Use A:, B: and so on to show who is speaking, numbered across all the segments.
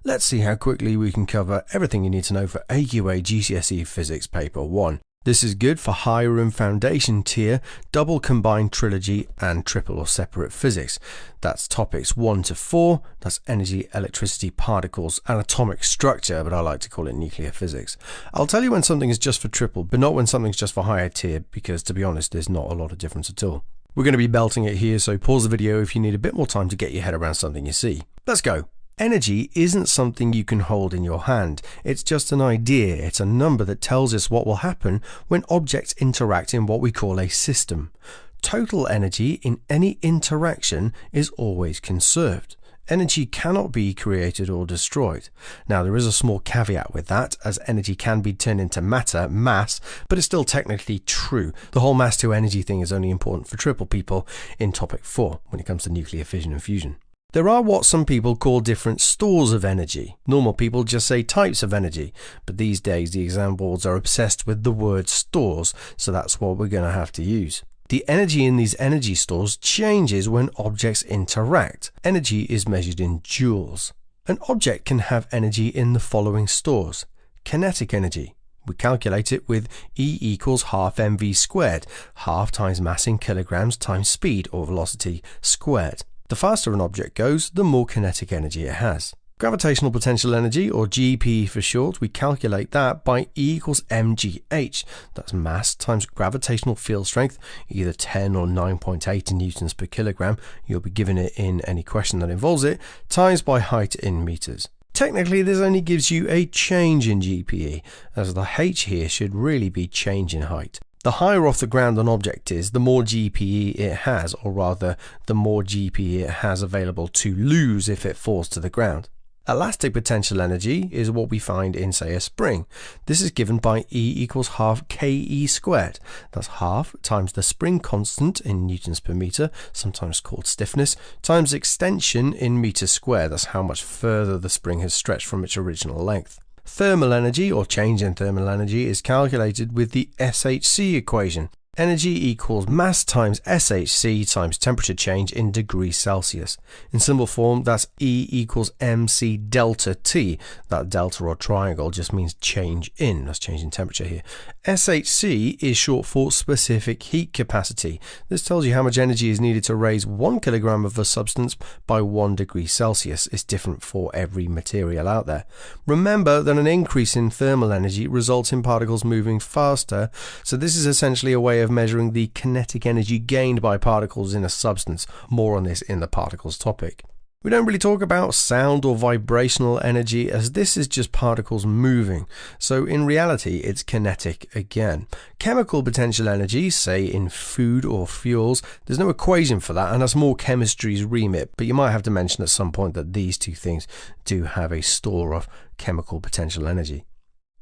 A: Let's see how quickly we can cover everything you need to know for AQA GCSE Physics Paper 1. This is good for higher and foundation tier, double combined trilogy and triple or separate physics. That's topics 1 to 4, that's energy, electricity, particles and atomic structure, but I like to call it nuclear physics. I'll tell you when something is just for triple, but not when something's just for higher tier, because to be honest, there's not a lot of difference at all. We're going to be belting it here, so pause the video if you need a bit more time to get your head around something you see. Let's go. Energy isn't something you can hold in your hand. It's just an idea. It's a number that tells us what will happen when objects interact in what we call a system. Total energy in any interaction is always conserved. Energy cannot be created or destroyed. Now, there is a small caveat with that, as energy can be turned into matter, mass, but it's still technically true. The whole mass to energy thing is only important for triple people in topic 4 when it comes to nuclear fission and fusion. There are what some people call different stores of energy. Normal people just say types of energy, but these days the exam boards are obsessed with the word stores, so that's what we're going to have to use. The energy in these energy stores changes when objects interact. Energy is measured in joules. An object can have energy in the following stores. Kinetic energy. We calculate it with E equals half mv squared, half times mass in kilograms times speed or velocity squared. The faster an object goes, the more kinetic energy it has. Gravitational potential energy, or GP for short, we calculate that by E equals mgh. That's mass times gravitational field strength, either 10 or 9.8 newtons per kilogram. You'll be given it in any question that involves it, times by height in meters. Technically, this only gives you a change in GPE, as the h here should really be change in height. The higher off the ground an object is, the more GPE it has, or rather, the more GPE it has available to lose if it falls to the ground. Elastic potential energy is what we find in, say, a spring. This is given by E equals half Ke squared. That's half times the spring constant in newtons per meter, sometimes called stiffness, times extension in meters squared. That's how much further the spring has stretched from its original length. Thermal energy, or change in thermal energy, is calculated with the SHC equation. Energy equals mass times SHC times temperature change in degrees Celsius. In simple form, that's E equals mc delta T. That delta or triangle just means change in. That's change in temperature here. SHC is short for specific heat capacity. This tells you how much energy is needed to raise 1 kilogram of a substance by 1 degree Celsius. It's different for every material out there. Remember that an increase in thermal energy results in particles moving faster, so this is essentially a way of measuring the kinetic energy gained by particles in a substance. More on this in the particles topic. We don't really talk about sound or vibrational energy, as this is just particles moving, so in reality it's kinetic again. Chemical potential energy, say in food or fuels, there's no equation for that, and that's more chemistry's remit, but you might have to mention at some point that these two things do have a store of chemical potential energy.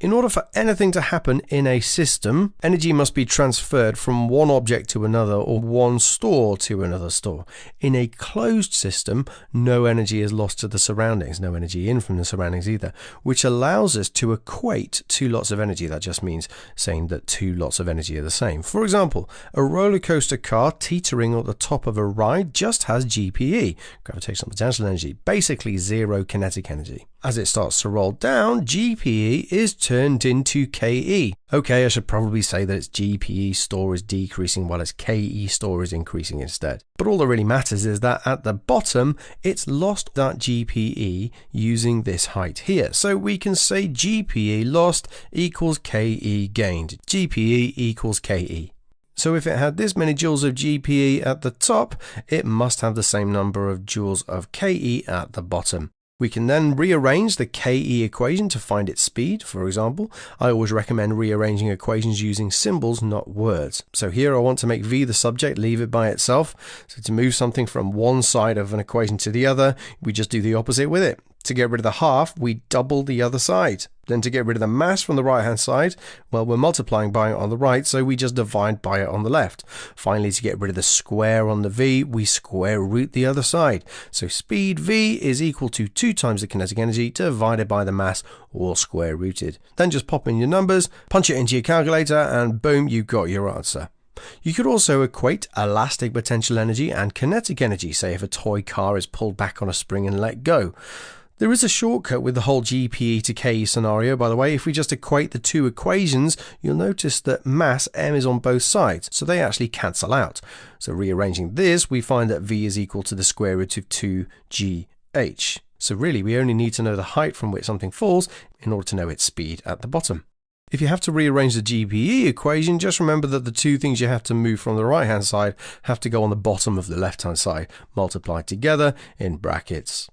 A: In order for anything to happen in a system, energy must be transferred from one object to another or one store to another store. In a closed system, no energy is lost to the surroundings, no energy in from the surroundings either, which allows us to equate two lots of energy. That just means saying that two lots of energy are the same. For example, a roller coaster car teetering at the top of a ride just has GPE, gravitational potential energy, basically zero kinetic energy. As it starts to roll down, GPE is turned into Ke. Okay, I should probably say that its GPE store is decreasing while its Ke store is increasing instead. But all that really matters is that at the bottom, it's lost that GPE using this height here. So we can say GPE lost equals Ke gained. GPE equals Ke. So if it had this many joules of GPE at the top, it must have the same number of joules of Ke at the bottom. We can then rearrange the Ke equation to find its speed. For example, I always recommend rearranging equations using symbols, not words. So here I want to make v the subject, leave it by itself. So to move something from one side of an equation to the other, we just do the opposite with it. To get rid of the half, we double the other side. Then to get rid of the mass from the right hand side, well, we're multiplying by it on the right, so we just divide by it on the left. Finally, to get rid of the square on the v, we square root the other side. So speed v is equal to 2 times the kinetic energy divided by the mass, all square rooted. Then just pop in your numbers, punch it into your calculator, and boom, you got your answer. You could also equate elastic potential energy and kinetic energy, say if a toy car is pulled back on a spring and let go. There is a shortcut with the whole GPE to KE scenario, by the way. If we just equate the two equations, you'll notice that mass m is on both sides, so they actually cancel out. So rearranging this, we find that v is equal to the square root of 2gh. So really, we only need to know the height from which something falls in order to know its speed at the bottom. If you have to rearrange the GPE equation, just remember that the two things you have to move from the right-hand side have to go on the bottom of the left-hand side, multiplied together in brackets.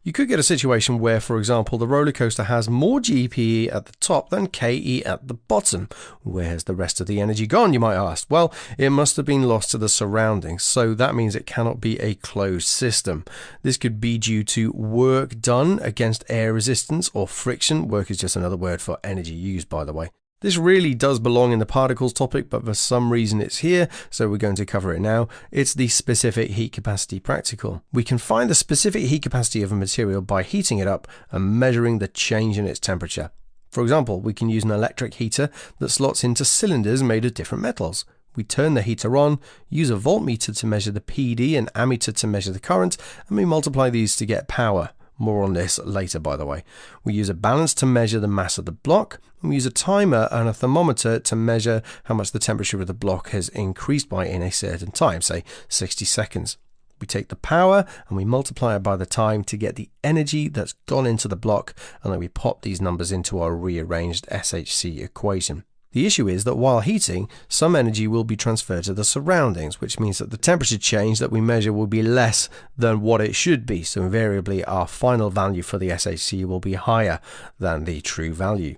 A: You could get a situation where, for example, the roller coaster has more GPE at the top than KE at the bottom. Where's the rest of the energy gone, you might ask? Well, it must have been lost to the surroundings, so that means it cannot be a closed system. This could be due to work done against air resistance or friction. Work is just another word for energy used, by the way. This really does belong in the particles topic, but for some reason it's here, so we're going to cover it now. It's the specific heat capacity practical. We can find the specific heat capacity of a material by heating it up and measuring the change in its temperature. For example, we can use an electric heater that slots into cylinders made of different metals. We turn the heater on, use a voltmeter to measure the PD and ammeter to measure the current, and we multiply these to get power. More on this later, by the way. We use a balance to measure the mass of the block, and we use a timer and a thermometer to measure how much the temperature of the block has increased by in a certain time, say 60 seconds. We take the power and we multiply it by the time to get the energy that's gone into the block, and then we pop these numbers into our rearranged SHC equation. The issue is that while heating, some energy will be transferred to the surroundings, which means that the temperature change that we measure will be less than what it should be. So invariably, our final value for the SHC will be higher than the true value.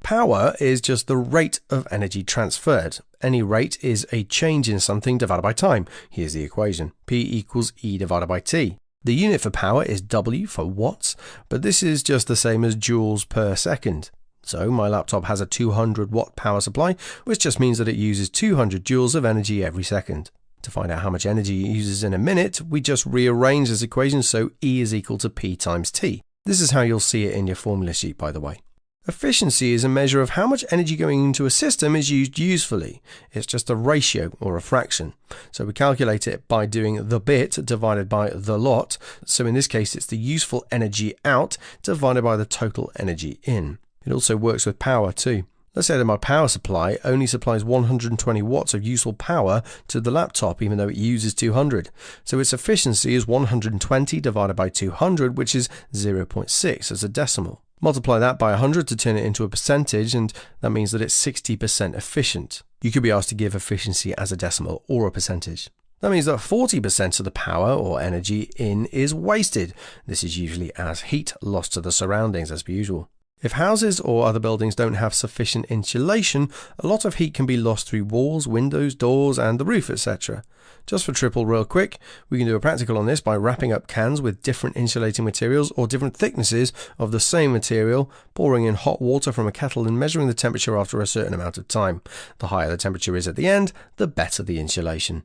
A: Power is just the rate of energy transferred. Any rate is a change in something divided by time. Here's the equation. P equals E divided by T. The unit for power is W for watts, but this is just the same as joules per second. So my laptop has a 200 watt power supply, which just means that it uses 200 joules of energy every second. To find out how much energy it uses in a minute, we just rearrange this equation so E is equal to P times T. This is how you'll see it in your formula sheet, by the way. Efficiency is a measure of how much energy going into a system is used usefully. It's just a ratio or a fraction. So we calculate it by doing the bit divided by the lot. So in this case, it's the useful energy out divided by the total energy in. It also works with power too. Let's say that my power supply only supplies 120 watts of useful power to the laptop, even though it uses 200. So its efficiency is 120 divided by 200, which is 0.6 as a decimal. Multiply that by 100 to turn it into a percentage, and that means that it's 60% efficient. You could be asked to give efficiency as a decimal or a percentage. That means that 40% of the power or energy in is wasted. This is usually as heat lost to the surroundings as per usual. If houses or other buildings don't have sufficient insulation, a lot of heat can be lost through walls, windows, doors, and the roof, etc. Just for triple real quick, we can do a practical on this by wrapping up cans with different insulating materials or different thicknesses of the same material, pouring in hot water from a kettle and measuring the temperature after a certain amount of time. The higher the temperature is at the end, the better the insulation.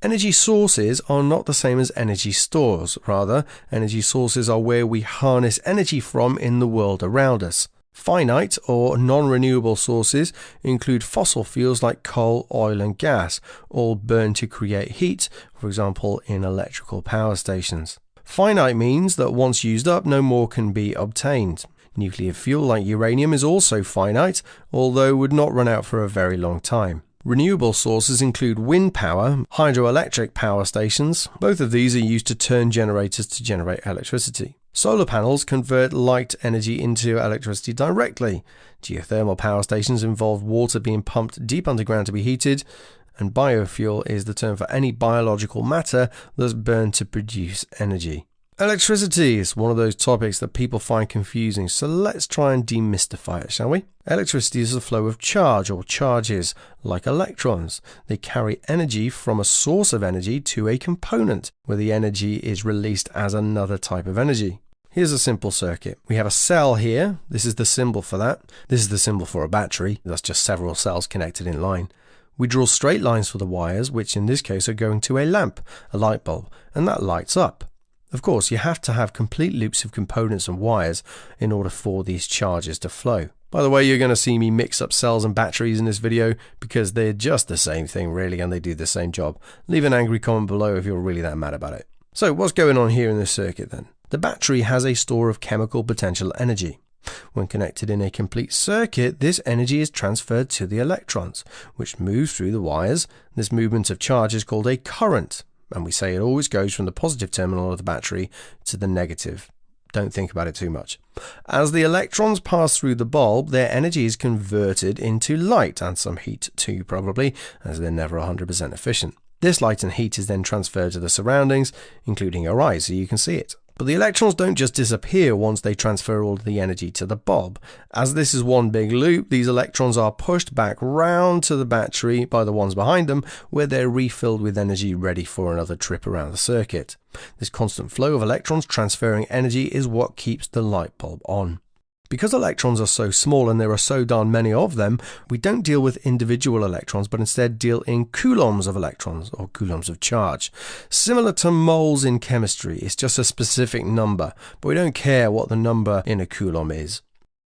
A: Energy sources are not the same as energy stores. Rather, energy sources are where we harness energy from in the world around us. Finite or non-renewable sources include fossil fuels like coal, oil and gas, all burned to create heat, for example in electrical power stations. Finite means that once used up, no more can be obtained. Nuclear fuel like uranium is also finite, although would not run out for a very long time. Renewable sources include wind power, hydroelectric power stations. Both of these are used to turn generators to generate electricity. Solar panels convert light energy into electricity directly. Geothermal power stations involve water being pumped deep underground to be heated. And biofuel is the term for any biological matter that's burned to produce energy. Electricity is one of those topics that people find confusing, so let's try and demystify it, shall we? Electricity is the flow of charge or charges, like electrons. They carry energy from a source of energy to a component, where the energy is released as another type of energy. Here's a simple circuit. We have a cell here. This is the symbol for that. This is the symbol for a battery. That's just several cells connected in line. We draw straight lines for the wires, which in this case are going to a lamp, a light bulb, and that lights up. Of course, you have to have complete loops of components and wires in order for these charges to flow. By the way, you're going to see me mix up cells and batteries in this video because they're just the same thing really, and they do the same job. Leave an angry comment below if you're really that mad about it. So what's going on here in this circuit then? The battery has a store of chemical potential energy. When connected in a complete circuit, this energy is transferred to the electrons, which move through the wires. This movement of charge is called a current, and we say it always goes from the positive terminal of the battery to the negative. Don't think about it too much. As the electrons pass through the bulb, their energy is converted into light, and some heat too probably, as they're never 100% efficient. This light and heat is then transferred to the surroundings, including your eyes, so you can see it. But the electrons don't just disappear once they transfer all of the energy to the bulb. As this is one big loop, these electrons are pushed back round to the battery by the ones behind them, where they're refilled with energy ready for another trip around the circuit. This constant flow of electrons transferring energy is what keeps the light bulb on. Because electrons are so small and there are so darn many of them, we don't deal with individual electrons, but instead deal in coulombs of electrons, or coulombs of charge. Similar to moles in chemistry, it's just a specific number, but we don't care what the number in a coulomb is.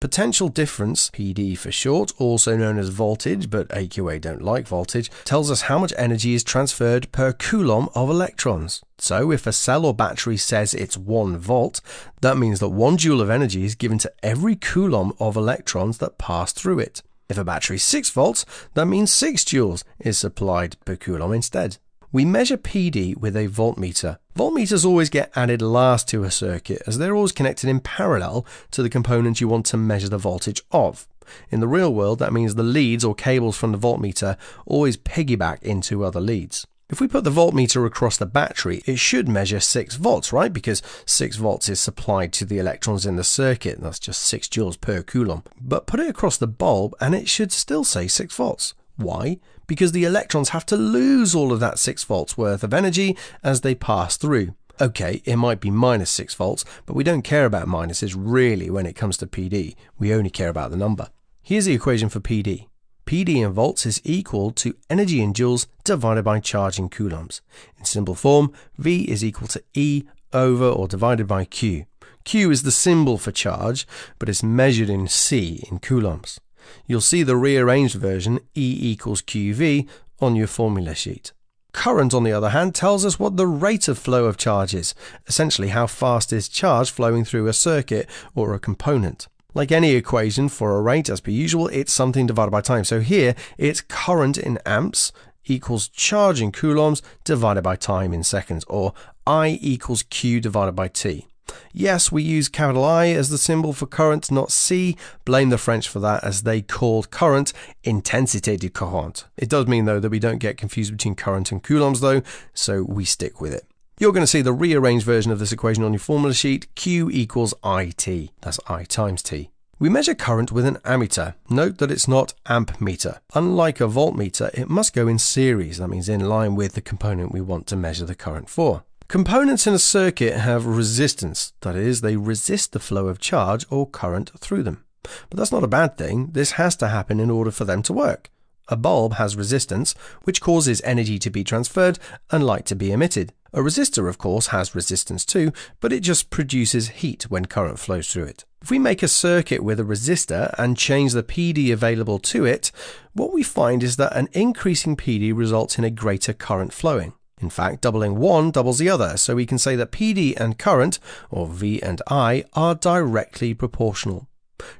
A: Potential difference, PD for short, also known as voltage, but AQA don't like voltage, tells us how much energy is transferred per coulomb of electrons. So if a cell or battery says it's 1 volt, that means that 1 joule of energy is given to every coulomb of electrons that pass through it. If a battery is 6 volts, that means 6 joules is supplied per coulomb instead. We measure PD with a voltmeter. Voltmeters always get added last to a circuit, as they're always connected in parallel to the component you want to measure the voltage of. In the real world, that means the leads or cables from the voltmeter always piggyback into other leads. If we put the voltmeter across the battery, it should measure 6 volts, right? Because 6 volts is supplied to the electrons in the circuit. That's just 6 joules per coulomb. But put it across the bulb and it should still say 6 volts. Why? Because the electrons have to lose all of that 6 volts worth of energy as they pass through. Okay, it might be minus 6 volts, but we don't care about minuses really when it comes to PD. We only care about the number. Here's the equation for PD. PD in volts is equal to energy in joules divided by charge in coulombs. In simple form, V is equal to E over or divided by Q. Q is the symbol for charge, but it's measured in C in coulombs. You'll see the rearranged version, E equals QV, on your formula sheet. Current, on the other hand, tells us what the rate of flow of charge is, essentially how fast is charge flowing through a circuit or a component. Like any equation for a rate, as per usual, it's something divided by time. So here, it's current in amps equals charge in coulombs divided by time in seconds, or I equals Q divided by T. Yes, we use capital I as the symbol for current, not C. Blame the French for that, as they called current intensité du courant. It does mean, though, that we don't get confused between current and coulombs, though, so we stick with it. You're going to see the rearranged version of this equation on your formula sheet. Q equals IT. That's I times T. We measure current with an ammeter. Note that it's not amp meter. Unlike a voltmeter, it must go in series. That means in line with the component we want to measure the current for. Components in a circuit have resistance, that is, they resist the flow of charge or current through them. But that's not a bad thing. This has to happen in order for them to work. A bulb has resistance, which causes energy to be transferred and light to be emitted. A resistor, of course, has resistance too, but it just produces heat when current flows through it. If we make a circuit with a resistor and change the PD available to it, what we find is that an increasing PD results in a greater current flowing. In fact, doubling one doubles the other, so we can say that PD and current, or V and I, are directly proportional.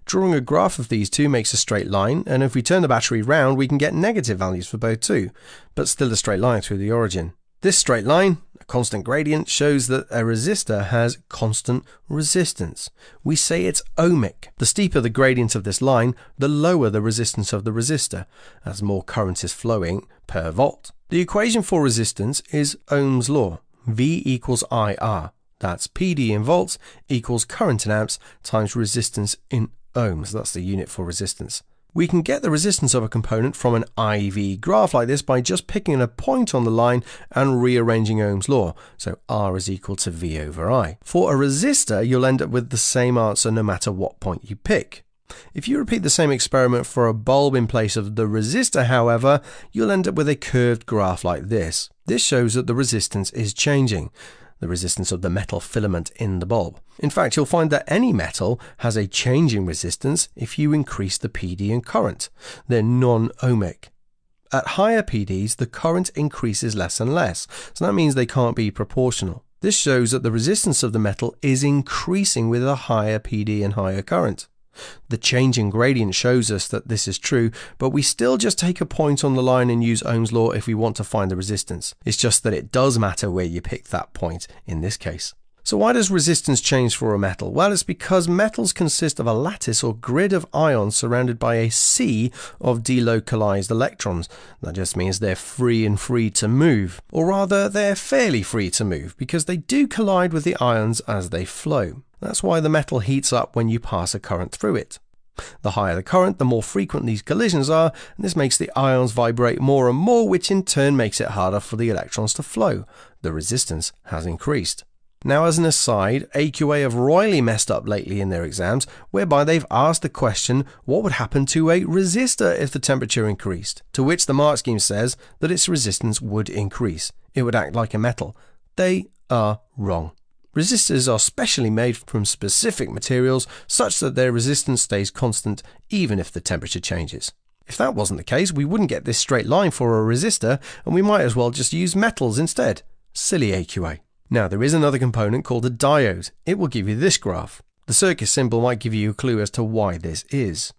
A: Drawing a graph of these two makes a straight line, and if we turn the battery round, we can get negative values for both too, but still a straight line through the origin. This straight line, a constant gradient, shows that a resistor has constant resistance. We say it's ohmic. The steeper the gradient of this line, the lower the resistance of the resistor, as more current is flowing per volt. The equation for resistance is Ohm's law. V equals IR. That's PD in volts equals current in amps times resistance in ohms. That's the unit for resistance. We can get the resistance of a component from an IV graph like this by just picking a point on the line and rearranging Ohm's law. So R is equal to V over I. For a resistor, you'll end up with the same answer no matter what point you pick. If you repeat the same experiment for a bulb in place of the resistor, however, you'll end up with a curved graph like this. This shows that the resistance is changing, the resistance of the metal filament in the bulb. In fact, you'll find that any metal has a changing resistance if you increase the PD and current. They're non-ohmic. At higher PDs, the current increases less and less, so that means they can't be proportional. This shows that the resistance of the metal is increasing with a higher PD and higher current. The change in gradient shows us that this is true, but we still just take a point on the line and use Ohm's law if we want to find the resistance. It's just that it does matter where you pick that point in this case. So why does resistance change for a metal? Well, it's because metals consist of a lattice or grid of ions surrounded by a sea of delocalized electrons. That just means they're free to move. Or rather, they're fairly free to move because they do collide with the ions as they flow. That's why the metal heats up when you pass a current through it. The higher the current, the more frequent these collisions are, and this makes the ions vibrate more and more, which in turn makes it harder for the electrons to flow. The resistance has increased. Now, as an aside, AQA have royally messed up lately in their exams, whereby they've asked the question, what would happen to a resistor if the temperature increased? To which the mark scheme says that its resistance would increase. It would act like a metal. They are wrong. Resistors are specially made from specific materials such that their resistance stays constant even if the temperature changes. If that wasn't the case, we wouldn't get this straight line for a resistor, and we might as well just use metals instead. Silly AQA. Now, there is another component called a diode. It will give you this graph. The circuit symbol might give you a clue as to why this is.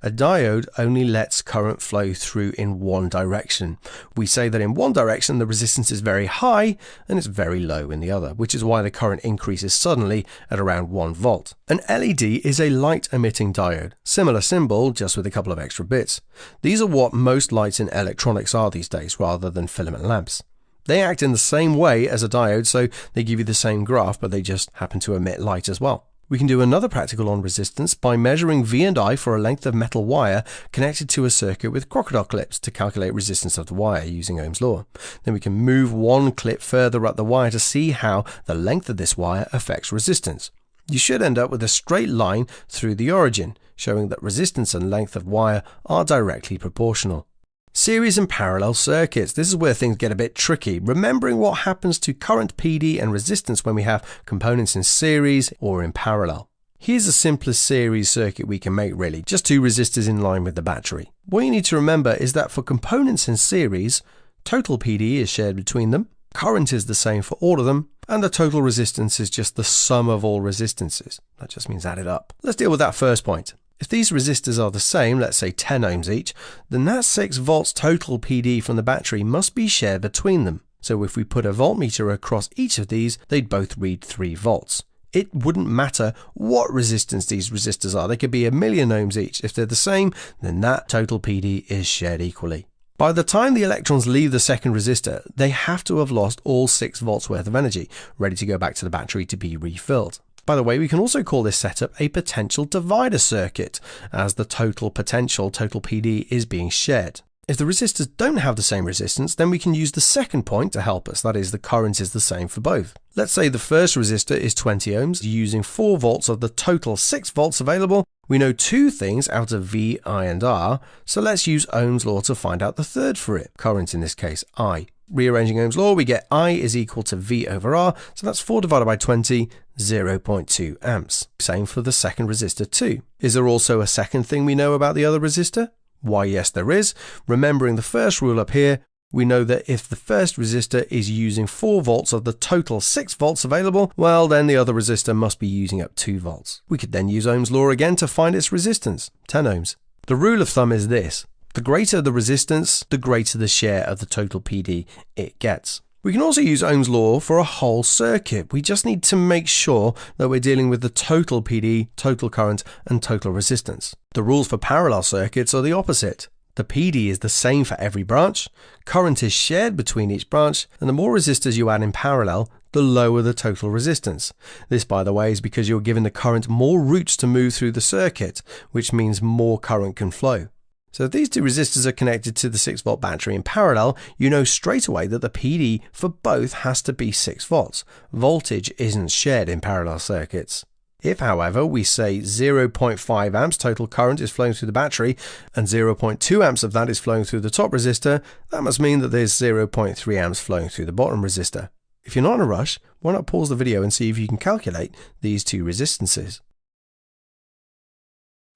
A: A diode only lets current flow through in one direction. We say that in one direction the resistance is very high and it's very low in the other, which is why the current increases suddenly at around 1 volt. An LED is a light emitting diode. Similar symbol, just with a couple of extra bits. These are what most lights in electronics are these days, rather than filament lamps. They act in the same way as a diode, so they give you the same graph, but they just happen to emit light as well. We can do another practical on resistance by measuring V and I for a length of metal wire connected to a circuit with crocodile clips to calculate resistance of the wire using Ohm's law. Then we can move one clip further up the wire to see how the length of this wire affects resistance. You should end up with a straight line through the origin, showing that resistance and length of wire are directly proportional. Series and parallel circuits. This is where things get a bit tricky. Remembering what happens to current PD and resistance when we have components in series or in parallel. Here's the simplest series circuit we can make really, just two resistors in line with the battery. What you need to remember is that for components in series, total PD is shared between them, current is the same for all of them, and the total resistance is just the sum of all resistances. That just means add it up. Let's deal with that first point. If these resistors are the same, let's say 10 ohms each, then that 6 volts total PD from the battery must be shared between them. So if we put a voltmeter across each of these, they'd both read 3 volts. It wouldn't matter what resistance these resistors are. They could be 1,000,000 ohms each. If they're the same, then that total PD is shared equally. By the time the electrons leave the second resistor, they have to have lost all 6 volts worth of energy, ready to go back to the battery to be refilled. By the way, we can also call this setup a potential divider circuit, as the total potential, total PD, is being shared. If the resistors don't have the same resistance, then we can use the second point to help us, that is, the current is the same for both. Let's say the first resistor is 20 ohms, using 4 volts of the total 6 volts available. We know 2 things out of V, I and R, so let's use Ohm's law to find out the third for it, current in this case, I. Rearranging Ohm's law, we get I is equal to V over R, so that's 4 divided by 20, 0.2 amps. Same for the second resistor too. Is there also a second thing we know about the other resistor? Why, yes, there is. Remembering the first rule up here, we know that if the first resistor is using 4 volts of the total 6 volts available, well, then the other resistor must be using up 2 volts. We could then use Ohm's law again to find its resistance, 10 ohms. The rule of thumb is this. The greater the resistance, the greater the share of the total PD it gets. We can also use Ohm's law for a whole circuit. We just need to make sure that we're dealing with the total PD, total current, and total resistance. The rules for parallel circuits are the opposite. The PD is the same for every branch, current is shared between each branch, and the more resistors you add in parallel, the lower the total resistance. This, by the way, is because you're giving the current more routes to move through the circuit, which means more current can flow. So if these two resistors are connected to the 6 volt battery in parallel, you know straight away that the PD for both has to be 6 volts. Voltage isn't shared in parallel circuits. If, however, we say 0.5 amps total current is flowing through the battery and 0.2 amps of that is flowing through the top resistor, that must mean that there's 0.3 amps flowing through the bottom resistor. If you're not in a rush, why not pause the video and see if you can calculate these two resistances.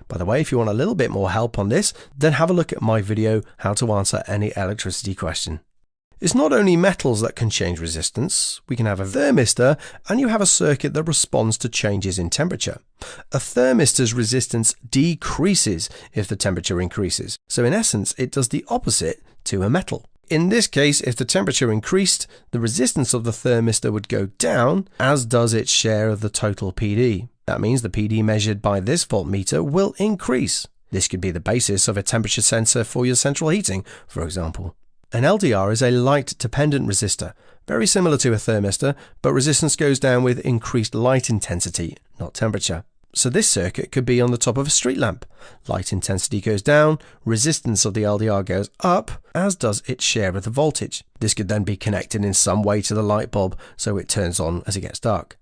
A: By the way, if you want a little bit more help on this, then have a look at my video, How to Answer Any Electricity Question. It's not only metals that can change resistance. We can have a thermistor, and you have a circuit that responds to changes in temperature. A thermistor's resistance decreases if the temperature increases. So in essence, it does the opposite to a metal. In this case, if the temperature increased, the resistance of the thermistor would go down, as does its share of the total PD. That means the PD measured by this voltmeter will increase. This could be the basis of a temperature sensor for your central heating, for example. An LDR is a light-dependent resistor, very similar to a thermistor, but resistance goes down with increased light intensity, not temperature. So this circuit could be on the top of a street lamp. Light intensity goes down, resistance of the LDR goes up, as does its share of the voltage. This could then be connected in some way to the light bulb, so it turns on as it gets dark.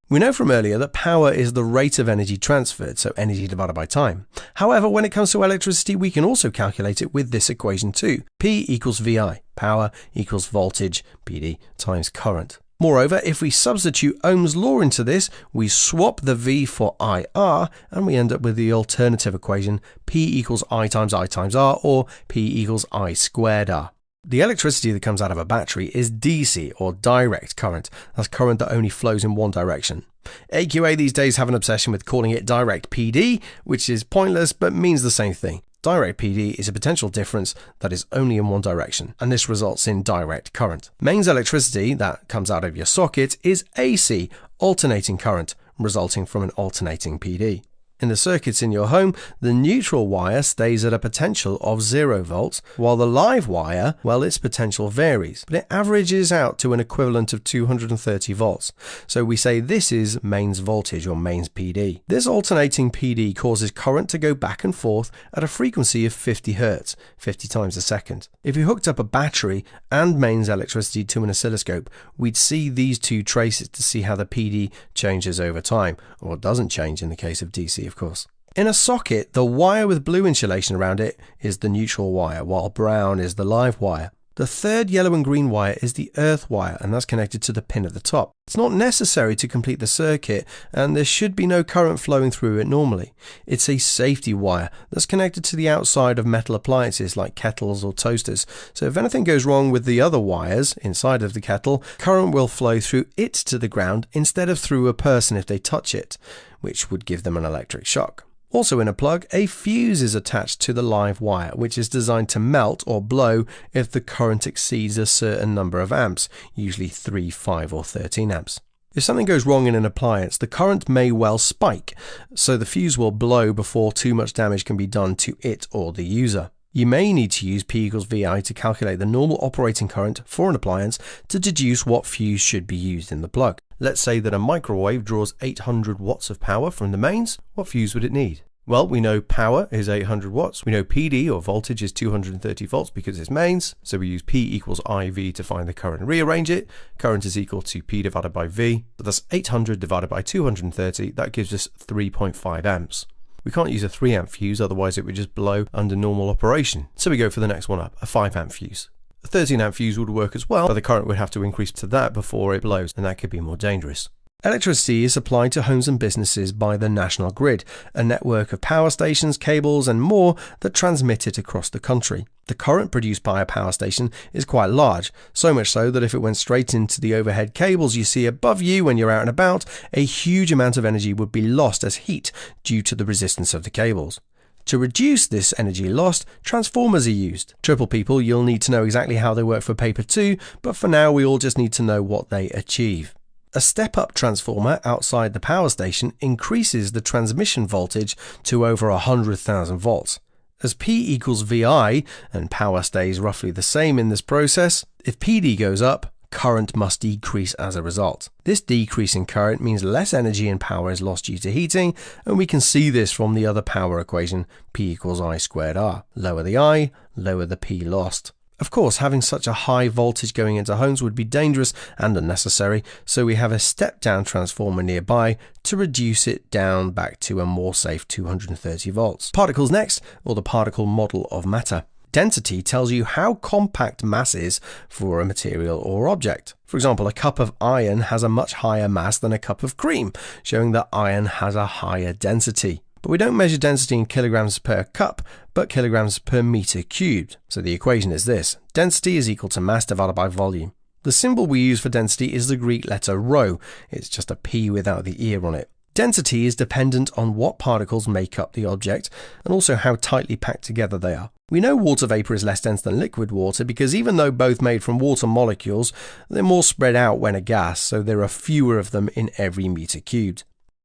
A: We know from earlier that power is the rate of energy transferred, so energy divided by time. However, when it comes to electricity, we can also calculate it with this equation too. P equals VI, power equals voltage, PD times current. Moreover, if we substitute Ohm's law into this, we swap the V for IR, and we end up with the alternative equation, P equals I times R, or P equals I squared R. The electricity that comes out of a battery is DC, or direct current. That's current that only flows in one direction. AQA these days have an obsession with calling it direct PD, which is pointless but means the same thing. Direct PD is a potential difference that is only in one direction, and this results in direct current. Mains electricity that comes out of your socket is AC, alternating current, resulting from an alternating PD. In the circuits in your home, the neutral wire stays at a potential of 0 volts, while the live wire, well, its potential varies, but it averages out to an equivalent of 230 volts. So we say this is mains voltage or mains PD. This alternating PD causes current to go back and forth at a frequency of 50 Hz, 50 times a second. If you hooked up a battery and mains electricity to an oscilloscope, we'd see these two traces to see how the PD changes over time, or doesn't change in the case of DC. Of course. In a socket, the wire with blue insulation around it is the neutral wire, while brown is the live wire. The third yellow and green wire is the earth wire, and that's connected to the pin at the top. It's not necessary to complete the circuit, and there should be no current flowing through it normally. It's a safety wire that's connected to the outside of metal appliances like kettles or toasters. So if anything goes wrong with the other wires inside of the kettle, current will flow through it to the ground instead of through a person if they touch it, which would give them an electric shock. Also in a plug, a fuse is attached to the live wire, which is designed to melt or blow if the current exceeds a certain number of amps, usually 3, 5 or 13 amps. If something goes wrong in an appliance, the current may well spike, so the fuse will blow before too much damage can be done to it or the user. You may need to use P equals VI to calculate the normal operating current for an appliance to deduce what fuse should be used in the plug. Let's say that a microwave draws 800 watts of power from the mains. What fuse would it need? Well, we know power is 800 watts. We know PD or voltage is 230 volts because it's mains. So we use P equals IV to find the current and rearrange it. Current is equal to P divided by V. So that's 800 divided by 230. That gives us 3.5 amps. We can't use a 3 amp fuse, otherwise it would just blow under normal operation. So we go for the next one up, a 5 amp fuse. A 13 amp fuse would work as well, but the current would have to increase to that before it blows, and that could be more dangerous. Electricity is supplied to homes and businesses by the national grid, a network of power stations, cables and more that transmit it across the country. The current produced by a power station is quite large, so much so that if it went straight into the overhead cables you see above you when you're out and about, a huge amount of energy would be lost as heat due to the resistance of the cables. To reduce this energy lost, transformers are used. Triple people, you'll need to know exactly how they work for paper too, but for now we all just need to know what they achieve. A step-up transformer outside the power station increases the transmission voltage to over 100,000 volts. As P equals VI and power stays roughly the same in this process, if PD goes up, current must decrease as a result. This decrease in current means less energy and power is lost due to heating, and we can see this from the other power equation, P equals I squared R. Lower the I, lower the P lost. Of course, having such a high voltage going into homes would be dangerous and unnecessary, so we have a step-down transformer nearby to reduce it down back to a more safe 230 volts. Particles next, or the particle model of matter. Density tells you how compact mass is for a material or object. For example, a cup of iron has a much higher mass than a cup of cream, showing that iron has a higher density. But we don't measure density in kilograms per cup, but kilograms per meter cubed. So the equation is this: density is equal to mass divided by volume. The symbol we use for density is the Greek letter rho. It's just a P without the ear on it. Density is dependent on what particles make up the object and also how tightly packed together they are. We know water vapor is less dense than liquid water because even though both made from water molecules, they're more spread out when a gas, so there are fewer of them in every meter cubed.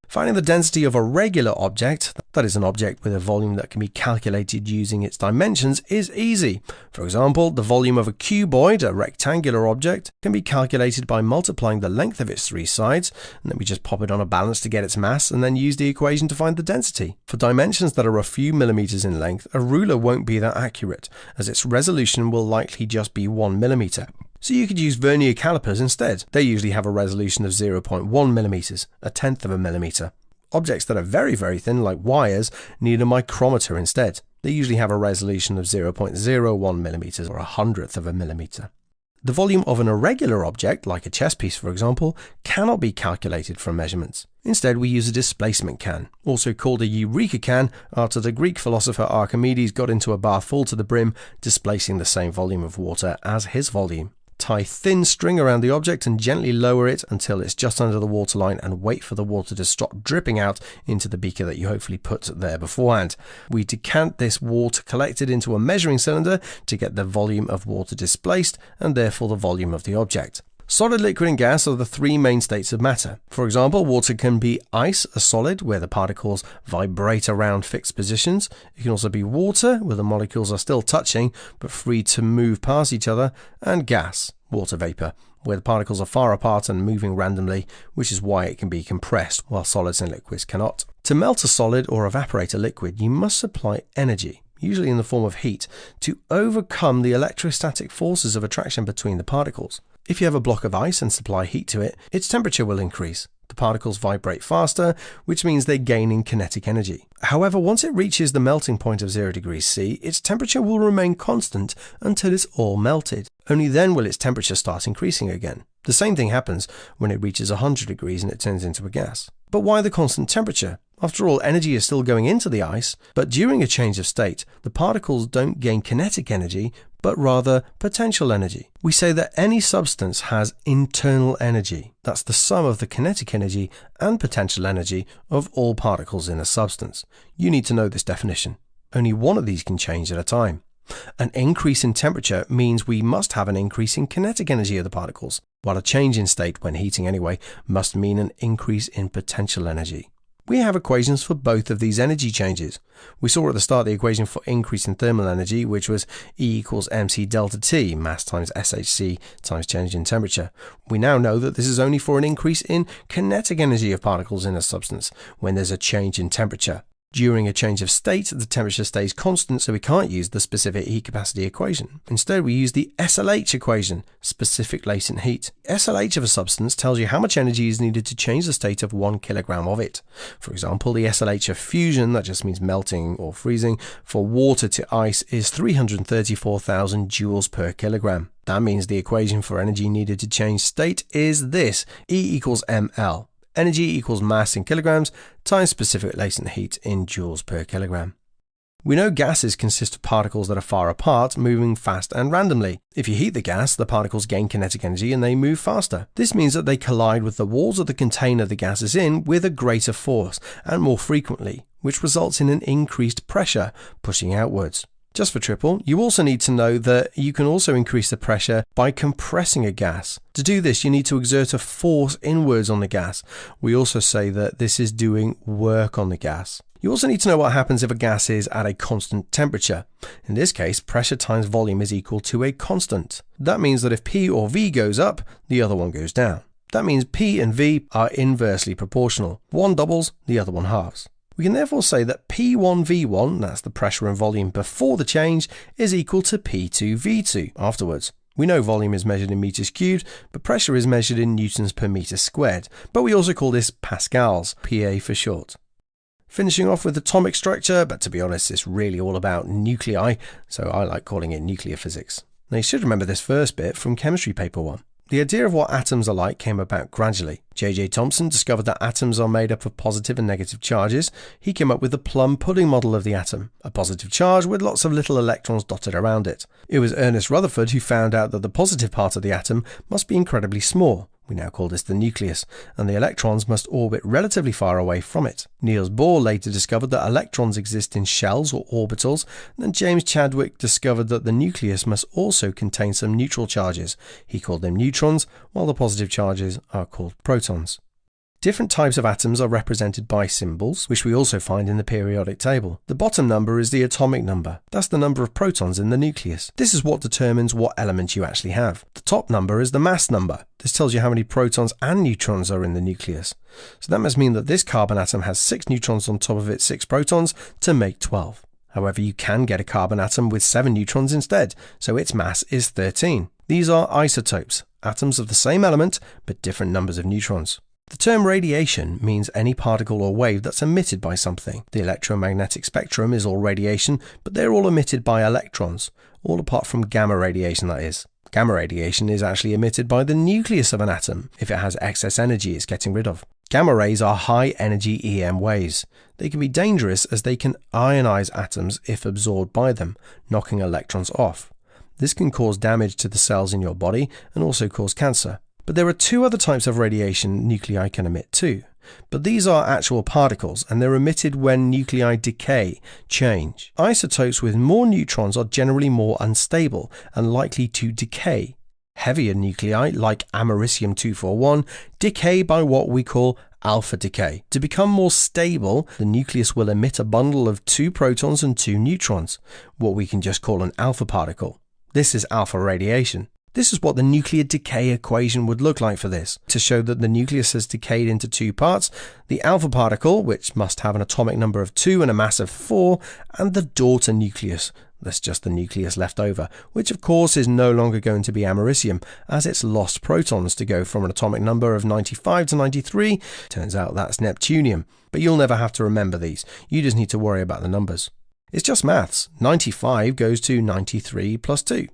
A: Finding the density of a regular object, that is an object with a volume that can be calculated using its dimensions, is easy. For example, the volume of a cuboid, a rectangular object, can be calculated by multiplying the length of its three sides, and then we just pop it on a balance to get its mass and then use the equation to find the density. For dimensions that are a few millimeters in length, a ruler won't be that accurate, as its resolution will likely just be 1 millimeter. So you could use vernier calipers instead. They usually have a resolution of 0.1 millimeters, a tenth of a millimeter. Objects that are very, very thin, like wires, need a micrometer instead. They usually have a resolution of 0.01 millimeters, or a hundredth of a millimeter. The volume of an irregular object, like a chess piece for example, cannot be calculated from measurements. Instead, we use a displacement can, also called a eureka can, after the Greek philosopher Archimedes got into a bath full to the brim, displacing the same volume of water as his volume. Tie thin string around the object and gently lower it until it's just under the waterline and wait for the water to stop dripping out into the beaker that you hopefully put there beforehand. We decant this water collected into a measuring cylinder to get the volume of water displaced and therefore the volume of the object. Solid, liquid and gas are the three main states of matter. For example, water can be ice, a solid, where the particles vibrate around fixed positions. It can also be water, where the molecules are still touching but free to move past each other, and gas, water vapor, where the particles are far apart and moving randomly, which is why it can be compressed, while solids and liquids cannot. To melt a solid or evaporate a liquid, you must supply energy, usually in the form of heat, to overcome the electrostatic forces of attraction between the particles. If you have a block of ice and supply heat to it, its temperature will increase. The particles vibrate faster, which means they gain in kinetic energy. However, once it reaches the melting point of 0 degrees C, its temperature will remain constant until it's all melted. Only then will its temperature start increasing again. The same thing happens when it reaches 100 degrees and it turns into a gas. But why the constant temperature? After all, energy is still going into the ice, but during a change of state, the particles don't gain kinetic energy, but rather potential energy. We say that any substance has internal energy. That's the sum of the kinetic energy and potential energy of all particles in a substance. You need to know this definition. Only one of these can change at a time. An increase in temperature means we must have an increase in kinetic energy of the particles, while a change in state, when heating anyway, must mean an increase in potential energy. We have equations for both of these energy changes. We saw at the start the equation for increase in thermal energy, which was E equals mc delta T, mass times SHC times change in temperature. We now know that this is only for an increase in kinetic energy of particles in a substance when there's a change in temperature. During a change of state, the temperature stays constant, so we can't use the specific heat capacity equation. Instead, we use the SLH equation, specific latent heat. SLH of a substance tells you how much energy is needed to change the state of 1 kilogram of it. For example, the SLH of fusion, that just means melting or freezing, for water to ice is 334,000 joules per kilogram. That means the equation for energy needed to change state is this: E equals ml. Energy equals mass in kilograms times specific latent heat in joules per kilogram. We know gases consist of particles that are far apart, moving fast and randomly. If you heat the gas, the particles gain kinetic energy and they move faster. This means that they collide with the walls of the container the gas is in with a greater force and more frequently, which results in an increased pressure, pushing outwards. Just for triple, you also need to know that you can also increase the pressure by compressing a gas. To do this, you need to exert a force inwards on the gas. We also say that this is doing work on the gas. You also need to know what happens if a gas is at a constant temperature. In this case, pressure times volume is equal to a constant. That means that if P or V goes up, the other one goes down. That means P and V are inversely proportional. One doubles, the other one halves. We can therefore say that P1V1, that's the pressure and volume before the change, is equal to P2V2 afterwards. We know volume is measured in meters cubed, but pressure is measured in newtons per meter squared. But we also call this pascals, PA for short. Finishing off with atomic structure, but to be honest, it's really all about nuclei, so I like calling it nuclear physics. Now you should remember this first bit from chemistry paper 1. The idea of what atoms are like came about gradually. J.J. Thomson discovered that atoms are made up of positive and negative charges. He came up with the plum pudding model of the atom, a positive charge with lots of little electrons dotted around it. It was Ernest Rutherford who found out that the positive part of the atom must be incredibly small. We now call this the nucleus, and the electrons must orbit relatively far away from it. Niels Bohr later discovered that electrons exist in shells or orbitals, and then James Chadwick discovered that the nucleus must also contain some neutral charges. He called them neutrons, while the positive charges are called protons. Different types of atoms are represented by symbols, which we also find in the periodic table. The bottom number is the atomic number. That's the number of protons in the nucleus. This is what determines what element you actually have. The top number is the mass number. This tells you how many protons and neutrons are in the nucleus. So that must mean that this carbon atom has 6 neutrons on top of its 6 protons to make 12. However, you can get a carbon atom with 7 neutrons instead, so its mass is 13. These are isotopes, atoms of the same element but different numbers of neutrons. The term radiation means any particle or wave that's emitted by something. The electromagnetic spectrum is all radiation, but they're all emitted by electrons, all apart from gamma radiation, that is. Gamma radiation is actually emitted by the nucleus of an atom. If it has excess energy, it's getting rid of. Gamma rays are high-energy EM waves. They can be dangerous as they can ionize atoms if absorbed by them, knocking electrons off. This can cause damage to the cells in your body and also cause cancer. But there are 2 other types of radiation nuclei can emit too. But these are actual particles, and they're emitted when nuclei decay, change. Isotopes with more neutrons are generally more unstable and likely to decay. Heavier nuclei, like americium-241, decay by what we call alpha decay. To become more stable, the nucleus will emit a bundle of 2 protons and 2 neutrons, what we can just call an alpha particle. This is alpha radiation. This is what the nuclear decay equation would look like for this. To show that the nucleus has decayed into 2 parts, the alpha particle, which must have an atomic number of 2 and a mass of 4, and the daughter nucleus. That's just the nucleus left over, which of course is no longer going to be americium, as it's lost protons to go from an atomic number of 95 to 93. Turns out that's neptunium. But you'll never have to remember these. You just need to worry about the numbers. It's just maths. 95 goes to 93 plus 2.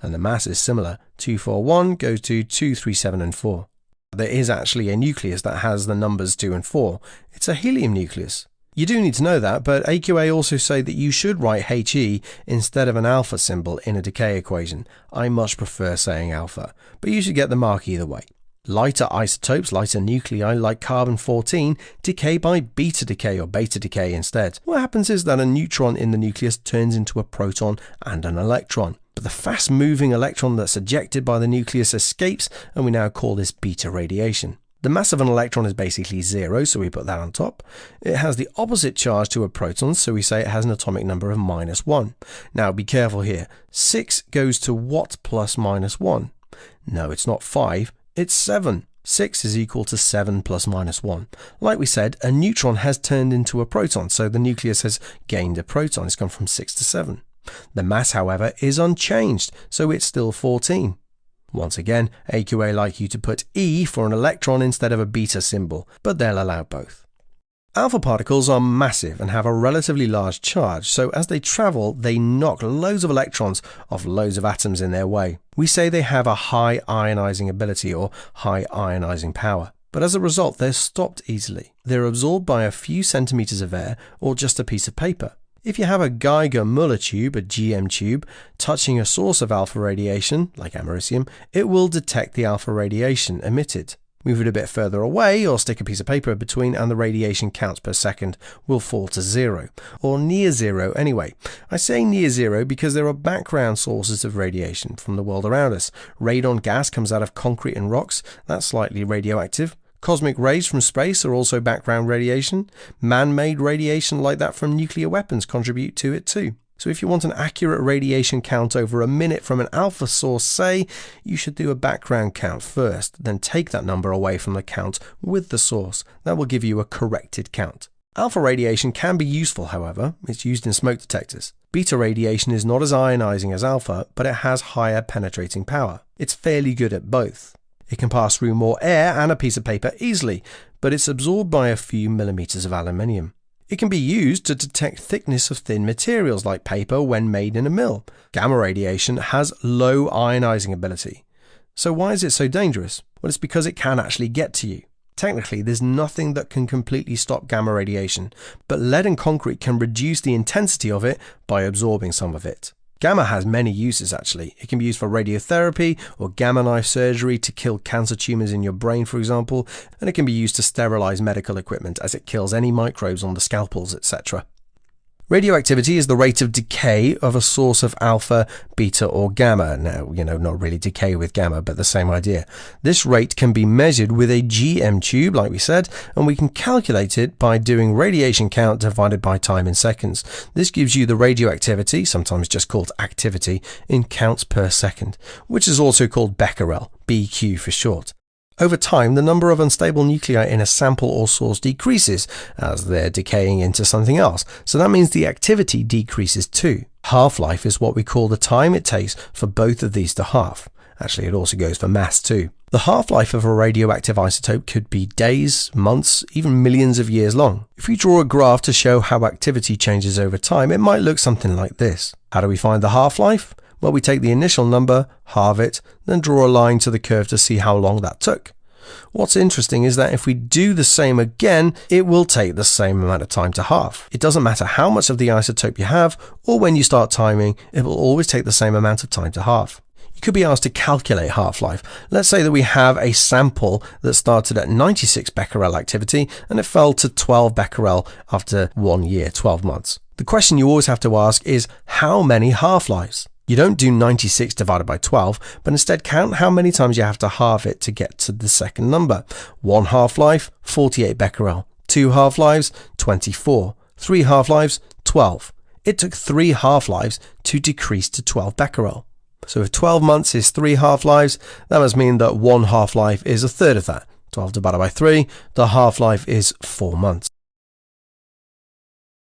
A: And the mass is similar. 241 goes to 2, 3, 7 and 4. There is actually a nucleus that has the numbers 2 and 4. It's a helium nucleus. You do need to know that, but AQA also say that you should write He instead of an alpha symbol in a decay equation. I much prefer saying alpha, but you should get the mark either way. Lighter isotopes, lighter nuclei like carbon-14, decay by beta decay or beta decay instead. What happens is that a neutron in the nucleus turns into a proton and an electron. But the fast-moving electron that's ejected by the nucleus escapes, and we now call this beta radiation. The mass of an electron is basically 0, so we put that on top. It has the opposite charge to a proton, so we say it has an atomic number of -1. Now be careful here. 6 goes to what plus -1? No, it's not 5, it's 7. 6 is equal to 7 plus -1. Like we said, a neutron has turned into a proton, so the nucleus has gained a proton. It's gone from 6 to 7. The mass, however, is unchanged, so it's still 14. Once again, AQA like you to put E for an electron instead of a beta symbol, but they'll allow both. Alpha particles are massive and have a relatively large charge, so as they travel, they knock loads of electrons off loads of atoms in their way. We say they have a high ionizing ability or high ionizing power. But as a result, they're stopped easily. They're absorbed by a few centimeters of air or just a piece of paper. If you have a Geiger-Müller tube, a GM tube, touching a source of alpha radiation, like americium, it will detect the alpha radiation emitted. Move it a bit further away or stick a piece of paper between and the radiation counts per second will fall to 0, or near 0 anyway. I say near 0 because there are background sources of radiation from the world around us. Radon gas comes out of concrete and rocks, that's slightly radioactive. Cosmic rays from space are also background radiation. Man-made radiation like that from nuclear weapons contribute to it too. So if you want an accurate radiation count over a minute from an alpha source, say, you should do a background count first, then take that number away from the count with the source. That will give you a corrected count. Alpha radiation can be useful, however. It's used in smoke detectors. Beta radiation is not as ionizing as alpha, but it has higher penetrating power. It's fairly good at both. It can pass through more air and a piece of paper easily, but it's absorbed by a few millimeters of aluminium. It can be used to detect thickness of thin materials like paper when made in a mill. Gamma radiation has low ionizing ability. So why is it so dangerous? Well, it's because it can actually get to you. Technically, there's nothing that can completely stop gamma radiation, but lead and concrete can reduce the intensity of it by absorbing some of it. Gamma has many uses actually. It can be used for radiotherapy or gamma knife surgery to kill cancer tumors in your brain, for example, and it can be used to sterilize medical equipment as it kills any microbes on the scalpels, etc. Radioactivity is the rate of decay of a source of alpha, beta or gamma. Now, not really decay with gamma, but the same idea. This rate can be measured with a GM tube, like we said, and we can calculate it by doing radiation count divided by time in seconds. This gives you the radioactivity, sometimes just called activity, in counts per second, which is also called becquerel, BQ for short. Over time, the number of unstable nuclei in a sample or source decreases as they're decaying into something else. So that means the activity decreases too. Half-life is what we call the time it takes for both of these to halve. Actually, it also goes for mass too. The half-life of a radioactive isotope could be days, months, even millions of years long. If we draw a graph to show how activity changes over time, it might look something like this. How do we find the half-life? Well, we take the initial number, halve it, then draw a line to the curve to see how long that took. What's interesting is that if we do the same again, it will take the same amount of time to halve. It doesn't matter how much of the isotope you have or when you start timing, it will always take the same amount of time to halve. You could be asked to calculate half-life. Let's say that we have a sample that started at 96 becquerel activity and it fell to 12 becquerel after 1 year, 12 months. The question you always have to ask is how many half-lives? You don't do 96 divided by 12, but instead count how many times you have to halve it to get to the second number. 1 half-life, 48 becquerel. 2 half-lives, 24. 3 half-lives, 12. It took 3 half-lives to decrease to 12 becquerel. So if 12 months is 3 half-lives, that must mean that 1 half-life is a third of that. 12 divided by 3, the half-life is 4 months.